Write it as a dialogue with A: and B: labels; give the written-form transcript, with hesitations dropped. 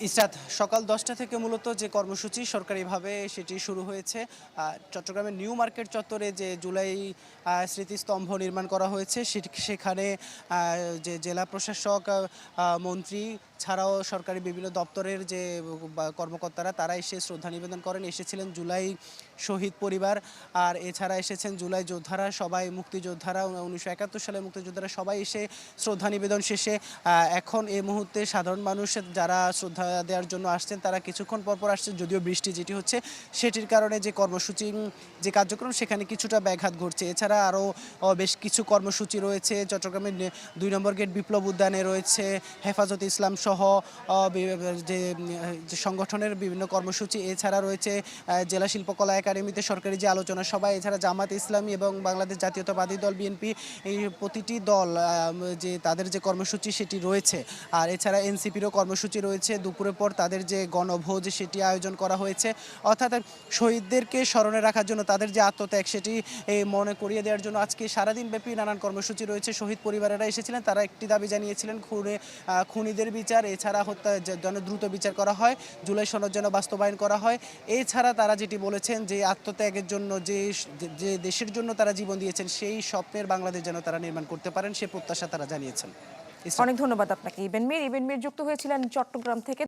A: ইসরাত সকাল 10টা থেকে মূলত যে কর্মসূচি সরকারিভাবে সেটি শুরু হয়েছে। চট্টগ্রামের নিউ মার্কেট চত্বরে যে জুলাই স্মৃতিস্তম্ভ নির্মাণ করা হয়েছে সেখানে যে জেলা প্রশাসক, মন্ত্রী ছাড়াও সরকারি বিভিন্ন দপ্তরের যে কর্মকর্তারা তারা এসে শ্রদ্ধা নিবেদন করেন। এসেছিলেন জুলাই শহীদ পরিবার, আর এছাড়া এসেছেন জুলাই যোদ্ধারা, সবাই মুক্তিযোদ্ধারা, 1971 সালে মুক্তিযোদ্ধারা সবাই এসে শ্রদ্ধা নিবেদন শেষে এখন এই মুহূর্তে সাধারণ মানুষ যারা শ্রদ্ধা দেওয়ার জন্য আসছেন তারা কিছুক্ষণ পরপর আসছেন, যদিও বৃষ্টি যেটি হচ্ছে সেটির কারণে যে কর্মসূচি যে কার্যক্রম সেখানে কিছুটা ব্যাঘাত ঘটছে। এছাড়া আরও বেশ কিছু কর্মসূচি রয়েছে। চট্টগ্রামের 2 নম্বর গেট বিপ্লব উদ্যানে রয়েছে হেফাজতে ইসলাম সহ যে সংগঠনের বিভিন্ন কর্মসূচি। এছাড়া রয়েছে জেলা শিল্পকলা একাডেমিতে সরকারি যে আলোচনা সভা। এছাড়া জামাত ইসলামী এবং বাংলাদেশ জাতীয়তাবাদী দল বিএনপি, এই প্রতিটি দল যে তাদের যে কর্মসূচি সেটি রয়েছে। আর এছাড়া এনসিপিরও কর্মসূচি রয়েছে। দুপুরের পর তাদের যে গণভোজ সেটি আয়োজন করা হয়েছে, অর্থাৎ শহীদদেরকে স্মরণে রাখার জন্য তাদের যে আত্মত্যাগ সেটি মনে করিয়ে দেওয়ার জন্য আজকে সারাদিন ব্যাপী নানান কর্মসূচি রয়েছে। শহীদ পরিবারেরা এসেছিলেন, তারা একটি দাবি জানিয়েছিলেন খুনিদের বিচার, এছাড়া হত্যা যেন দ্রুত বিচার করা হয়, জুলাই সনদ যেন বাস্তবায়ন করা হয়। এছাড়া তারা যেটি বলেছেন যে আত্মত্যাগের জন্য যে দেশের জন্য তারা জীবন দিয়েছেন সেই স্বপ্নের বাংলাদেশ যেন তারা নির্মাণ করতে পারেন সে প্রত্যাশা তারা জানিয়েছেন।
B: অনেক ধন্যবাদ আপনাকে ইবেন মির যুক্ত হয়েছিলেন চট্টগ্রাম থেকে।